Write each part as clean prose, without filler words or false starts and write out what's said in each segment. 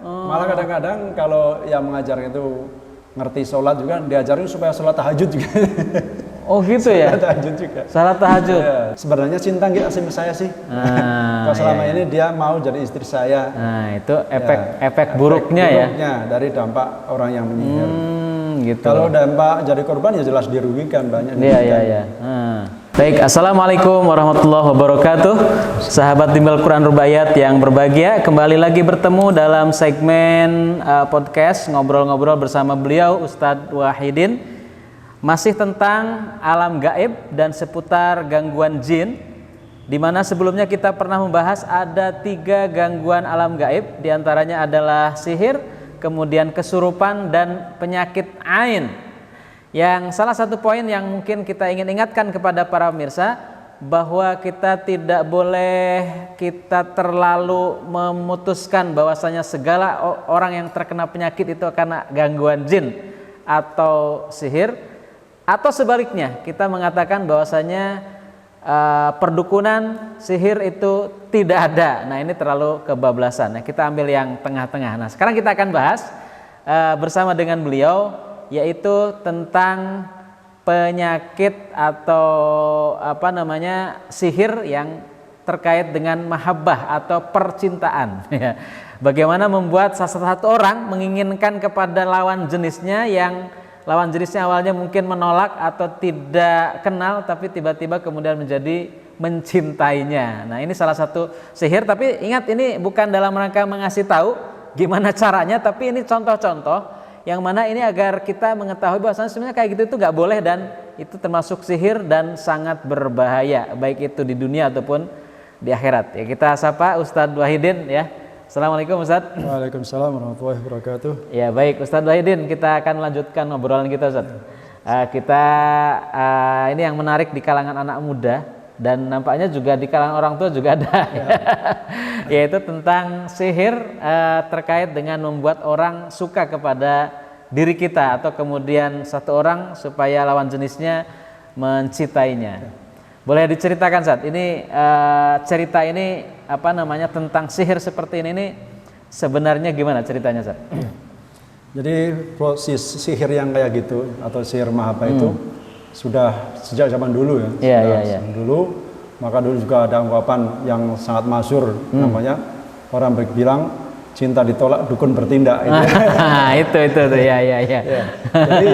Malah kadang-kadang kalau yang mengajar itu ngerti sholat juga, diajarin supaya sholat tahajud juga. Oh gitu ya? Sholat tahajud juga. Salat tahajud. Ya, sebenarnya cinta nggak sama saya sih. Kalau selama ini dia mau jadi istri saya. Nah itu efek buruknya ya? Buruknya dari dampak orang yang menyihir. Gitu. Kalau dampak jadi korban ya jelas dirugikan banyak. Iya. Baik, assalamualaikum warahmatullahi wabarakatuh. Sahabat Bimbel Quran Rubaiyat yang berbahagia, kembali lagi bertemu dalam segmen podcast ngobrol-ngobrol bersama beliau Ustadz Wahidin, masih tentang alam gaib dan seputar gangguan jin. Di mana sebelumnya kita pernah membahas ada 3 gangguan alam gaib, diantaranya adalah sihir, kemudian kesurupan dan penyakit ain. Yang salah satu poin yang mungkin kita ingin ingatkan kepada para pemirsa, bahwa kita tidak boleh kita terlalu memutuskan bahwasanya segala orang yang terkena penyakit itu karena gangguan jin atau sihir, atau sebaliknya kita mengatakan bahwasanya perdukunan sihir itu tidak ada. Nah ini terlalu kebablasan. Nah, kita ambil yang tengah-tengah. Nah sekarang kita akan bahas bersama dengan beliau, yaitu tentang penyakit atau sihir yang terkait dengan mahabbah atau percintaan. Bagaimana membuat salah satu orang menginginkan kepada lawan jenisnya yang lawan jenisnya awalnya mungkin menolak atau tidak kenal, tapi tiba-tiba kemudian menjadi mencintainya. Nah ini salah satu sihir, tapi ingat ini bukan dalam rangka mengasih tahu gimana caranya, tapi ini contoh-contoh yang mana ini agar kita mengetahui bahwa sebenarnya kayak gitu itu nggak boleh, dan itu termasuk sihir dan sangat berbahaya baik itu di dunia ataupun di akhirat. Ya, kita sapa Ustadz Wahidin ya. Assalamualaikum Ustadz. Waalaikumsalam warahmatullahi wabarakatuh. Ya baik Ustadz Wahidin, kita akan melanjutkan obrolan kita Ustadz. Ini yang menarik di kalangan anak muda dan nampaknya juga di kalangan orang tua juga ada, yaitu tentang sihir terkait dengan membuat orang suka kepada diri kita, atau kemudian satu orang supaya lawan jenisnya mencintainya. Boleh diceritakan saat ini cerita ini tentang sihir seperti ini sebenarnya gimana ceritanya Saat? Jadi proses sihir yang kayak gitu atau sihir mahabbah itu sudah sejak zaman dulu ya. Iya. Dulu, maka dulu juga ada ungkapan yang sangat masyhur namanya, orang bilang cinta ditolak dukun bertindak. Itu ya. Jadi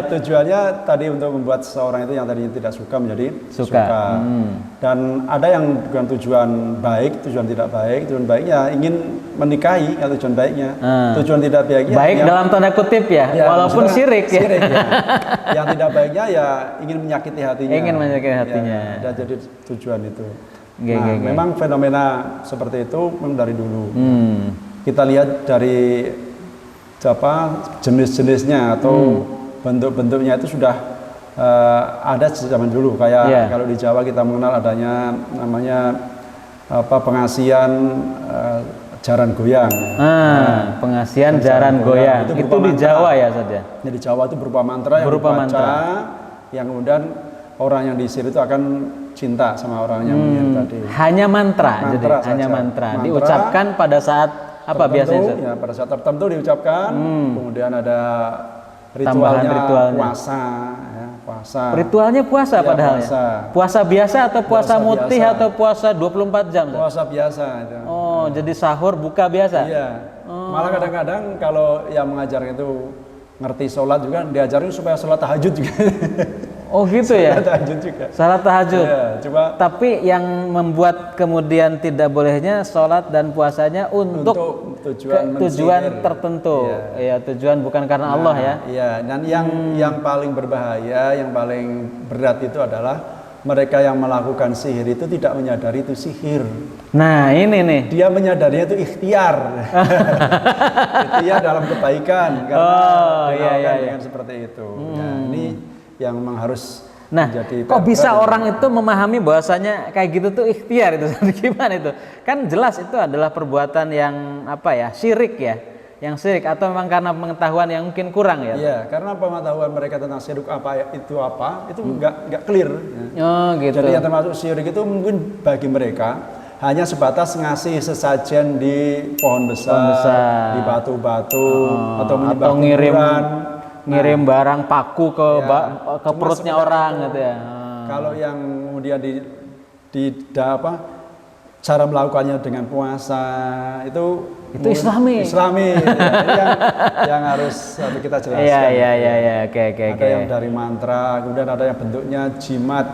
tujuannya tadi untuk membuat seseorang itu yang tadinya tidak suka menjadi suka. Dan ada yang bukan tujuan baik, tujuan tidak baik. Tujuan baiknya ingin menikahi, kalau tujuan baiknya. Tujuan tidak baiknya baik dalam tanda kutip ya walaupun syirik ya. Yang tidak baiknya ya ingin menyakiti hatinya. Ya, dan jadi tujuan itu. Memang fenomena seperti itu memang dari dulu. Kita lihat dari jenis-jenisnya atau bentuk-bentuknya itu sudah ada sejak zaman dulu. Kayak kalau di Jawa kita mengenal adanya namanya pengasian jaran goyang. Pengasian jaran goyang. Itu di Jawa ya saja. Di Jawa itu berupa mantra yang dibaca, yang kemudian orang yang disihir itu akan cinta sama orang yang menyihir tadi. Hanya mantra hanya mantra diucapkan pada saat apa biasanya? Ya, pada saat tertentu diucapkan. Kemudian ada ritualnya puasa. Ritualnya puasa padahal puasa biasa atau puasa mutih atau puasa 24 jam? Puasa biasa itu. Oh, jadi sahur buka biasa? Iya. Malah kadang-kadang kalau yang mengajar itu ngerti sholat juga, diajarin supaya sholat tahajud juga. Oh gitu ya? Sholat tahajud juga. Sholat tahajud. Ya, coba. Tapi yang membuat kemudian tidak bolehnya sholat dan puasanya untuk tujuan tertentu. Ya, tujuan bukan karena Allah ya. Iya, dan yang paling berbahaya, yang paling berat itu adalah mereka yang melakukan sihir itu tidak menyadari itu sihir. Nah ini nih. Dia menyadarinya itu ikhtiar. Ikhtiar dalam kebaikan. Karena dengan seperti itu. Nah, ini yang memang harus menjadi kok bisa orang itu memahami bahwasanya kayak gitu tuh ikhtiar itu? Gimana itu? Kan jelas itu adalah perbuatan yang syirik ya. Yang syirik, atau memang karena pengetahuan yang mungkin kurang ya? Iya, karena pengetahuan mereka tentang syirik itu nggak clear. Oh gitu. Jadi yang termasuk syirik itu mungkin bagi mereka hanya sebatas ngasih sesajen di pohon besar, di batu-batu, atau menyembah kuburan. Ngirim barang paku ke perutnya orang gitu ya. Kalau yang kemudian cara melakukannya dengan puasa itu Islami. yang harus kita jelaskan. Iya. Oke. Ada yang dari mantra, kemudian ada yang bentuknya jimat.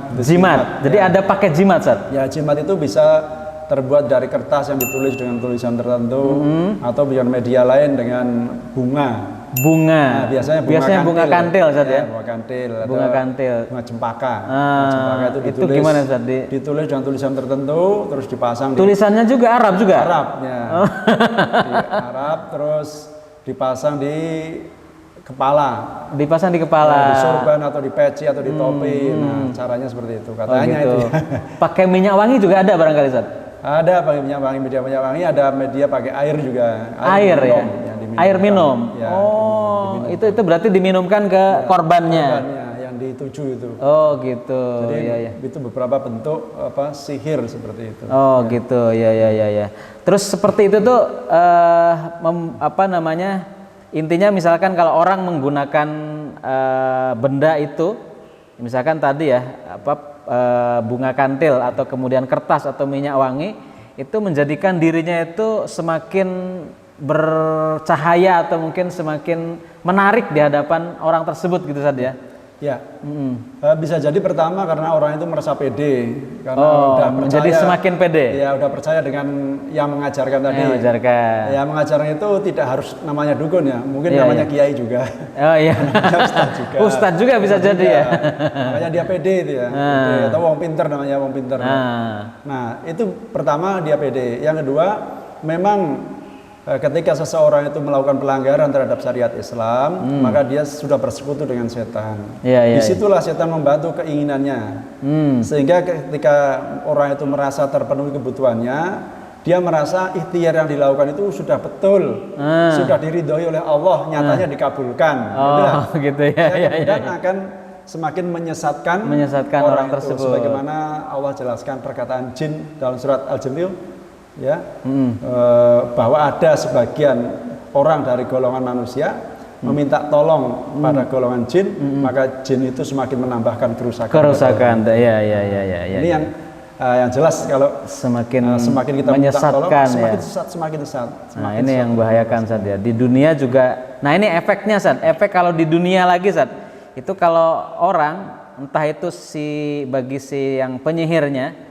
Jadi ada pakai jimat, Sat? Ya, jimat itu bisa terbuat dari kertas yang ditulis dengan tulisan tertentu, atau dengan media lain dengan bunga. Nah, biasanya bunga kantil, Sat ya? Bunga kantil. Bunga kantil. Bunga cempaka. Bunga cempaka itu ditulis. Itu gimana, Sat? Ditulis dengan tulisan tertentu, terus dipasang. Tulisannya juga Arab juga? Arab, ya. Di Arab, terus dipasang di kepala. Dipasang di kepala. Ya, di sorban atau di peci atau di topi. Nah, caranya seperti itu. Katanya gitu. itu. Pakai minyak wangi juga ada barangkali, Sat? Ada pakai minyak wangi, media wangi, ada media pakai air juga. Air ya? Air minum. Ya, itu berarti diminumkan ke korbannya. Yang dituju itu. Oh, gitu. Jadi itu beberapa bentuk sihir seperti itu. Oh, gitu. Ya. Terus seperti itu tuh intinya misalkan kalau orang menggunakan benda itu, misalkan tadi ya bunga kantil atau kemudian kertas atau minyak wangi, itu menjadikan dirinya itu semakin bercahaya atau mungkin semakin menarik di hadapan orang tersebut gitu saja. Ya, bisa jadi pertama karena orang itu merasa pede, karena udah percaya, menjadi semakin pede. Ya, udah percaya dengan yang mengajarkan tadi. Ya, mengajarkan itu tidak harus namanya dukun ya, mungkin namanya kiai juga. Oh iya. Ustadz juga bisa jadi ya. Makanya dia pede itu ya. Pede, atau wong pinter namanya wong pinter. Nah, itu pertama dia pede. Yang kedua, memang ketika seseorang itu melakukan pelanggaran terhadap syariat Islam, maka dia sudah bersekutu dengan setan. Disitulah setan membantu keinginannya. Sehingga ketika orang itu merasa terpenuhi kebutuhannya, dia merasa ikhtiar yang dilakukan itu sudah betul, sudah diridhoi oleh Allah, nyatanya dikabulkan. Gitu ya. Dan akan semakin menyesatkan orang tersebut. Sebagaimana Allah jelaskan perkataan jin dalam surat Al-Jin, ya, bahwa ada sebagian orang dari golongan manusia meminta tolong pada golongan jin, maka jin itu semakin menambahkan kerusakan. Ya. Ini yang jelas kalau semakin kita menyesatkan, minta tolong, semakin sesat. Nah, ini yang membahayakan, Sad ya. Di dunia juga. Nah, ini efeknya, Sad. Efek kalau di dunia lagi, Sad. Itu kalau orang, entah itu bagi si yang penyihirnya,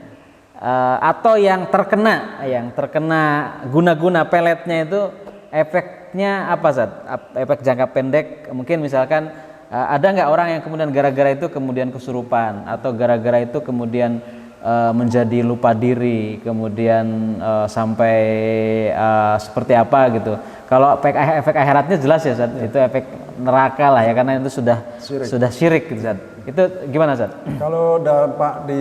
atau yang terkena guna-guna peletnya itu, efeknya apa, Zat? Efek jangka pendek, mungkin misalkan ada nggak orang yang kemudian gara-gara itu kemudian kesurupan, atau gara-gara itu kemudian menjadi lupa diri, kemudian sampai seperti apa gitu. Kalau efek akhiratnya jelas ya, Zat, itu efek neraka lah ya, karena itu sudah syirik gitu, Zat. Itu gimana, Zat? Kalau dampak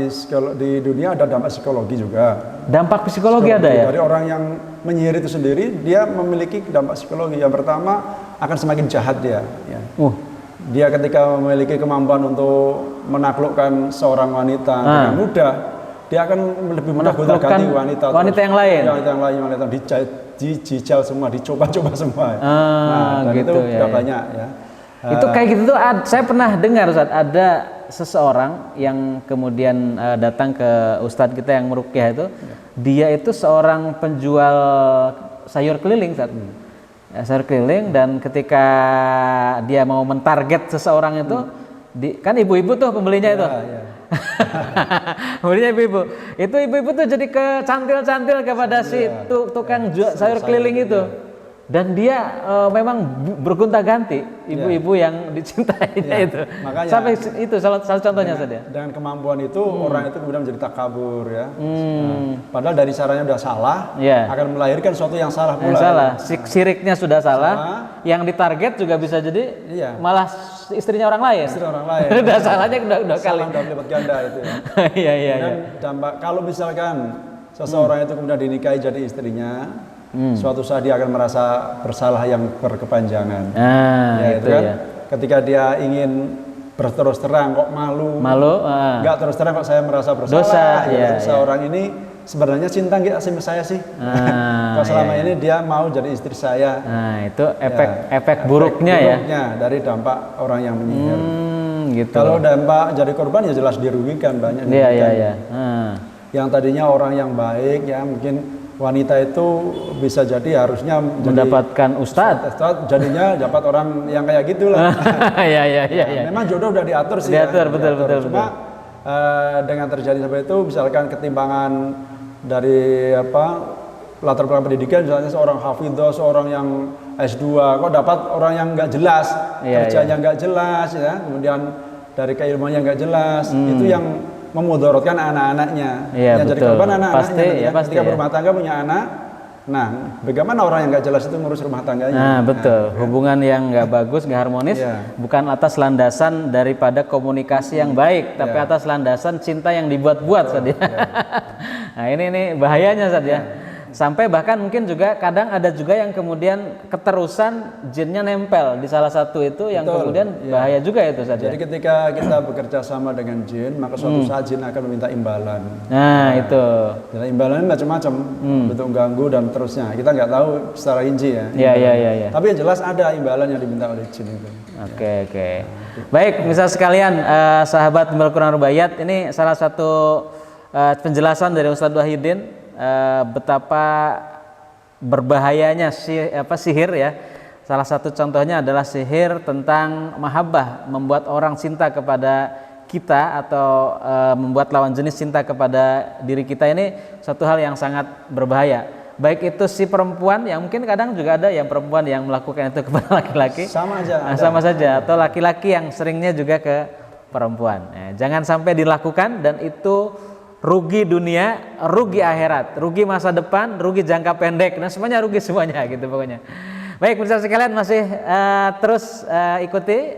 di dunia ada dampak psikologi juga. Dampak psikologi ada ya? Dari orang yang menyihir itu sendiri, dia memiliki dampak psikologi. Yang pertama, akan semakin jahat dia. Ya. Dia ketika memiliki kemampuan untuk menaklukkan seorang wanita dengan mudah, dia akan lebih mudah gonta-ganti wanita yang lain. Wanita dijijal semua, dicoba-coba semua. Dan gitu, itu sudah banyak ya. Itu kayak gitu tuh, saya pernah dengar, Ustadz, ada seseorang yang kemudian datang ke Ustadz kita yang meruqyah itu, dia itu seorang penjual sayur keliling, Ustadz. Sayur keliling, dan ketika dia mau mentarget seseorang itu, kan ibu-ibu tuh pembelinya itu. Pembelinya ibu-ibu. Itu ibu-ibu tuh jadi kecantil-cantil kepada si tukang sayur keliling itu. Dan dia memang bergonta-ganti ibu-ibu yang dicintainya itu. Makanya, sampai itu salah contohnya saja. Dengan kemampuan itu orang itu kemudian menjadi takabur ya. Padahal dari caranya sudah salah, akan melahirkan sesuatu yang salah pula. Siriknya sudah salah. Yang ditarget juga bisa jadi malah istrinya orang lain. Udah salahnya udah kali. Salah udah melipat ganda itu ya. Dan dampak kalau misalkan seseorang itu kemudian dinikahi jadi istrinya, suatu saat dia akan merasa bersalah yang berkepanjangan. Itu kan. Ketika dia ingin berterus terang kok malu, nggak terus terang kok saya merasa bersalah. Seseorang ini sebenarnya cinta nggak sama saya sih. Kalau selama ini dia mau jadi istri saya. Nah, itu efek buruknya ya. Dari dampak orang yang menyihir. Gitu. Kalau dampak jadi korban ya jelas dirugikan banyak. Iya. Yang tadinya orang yang baik ya mungkin wanita itu bisa jadi harusnya mendapatkan ustadz, jadinya dapat orang yang kayak gitulah. Iya. Memang jodoh udah diatur sih. Diatur. Cuma dengan terjadi seperti itu, misalkan ketimbangan dari latar belakang pendidikan, misalnya seorang hafidhah, seorang yang S2, kok dapat orang yang nggak jelas, kerjanya nggak jelas, ya, kemudian dari keilmuannya nggak jelas, itu yang memudaratkan anak-anaknya. Yang jadi korban anak-anaknya. Ketika berumah tangga punya anak, nah bagaimana orang yang nggak jelas itu ngurus rumah tangganya? Nah betul, hubungan yang nggak bagus, nggak harmonis, bukan atas landasan daripada komunikasi yang baik, tapi atas landasan cinta yang dibuat-buat saja. Nah ini bahayanya saja. Sampai bahkan mungkin juga kadang ada juga yang kemudian keterusan jinnya nempel di salah satu itu yang kemudian bahaya juga itu saja. Jadi ketika kita bekerja sama dengan jin, maka suatu saat jin akan meminta imbalan. Nah itu. Dan imbalannya macam-macam, bentuk ganggu dan terusnya. Kita nggak tahu secara rinci ya. Iya. Tapi yang jelas ada imbalan yang diminta oleh jin itu. Oke. Baik, misal sekalian sahabat Bimbel Quran Rubaiyat, ini salah satu penjelasan dari Ustadz Wahidin. Betapa berbahayanya sihir ya. Salah satu contohnya adalah sihir tentang mahabbah, membuat orang cinta kepada kita atau membuat lawan jenis cinta kepada diri kita. Ini satu hal yang sangat berbahaya. Baik itu si perempuan, yang mungkin kadang juga ada yang perempuan yang melakukan itu kepada laki-laki. Sama saja atau laki-laki yang seringnya juga ke perempuan. Jangan sampai dilakukan, dan itu rugi dunia, rugi akhirat, rugi masa depan, rugi jangka pendek, nah semuanya rugi semuanya gitu pokoknya. Baik, pemirsa sekalian, masih terus ikuti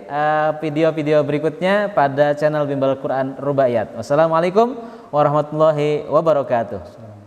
video-video berikutnya pada channel Bimbel Quran Rubaiyat. Wassalamualaikum warahmatullahi wabarakatuh.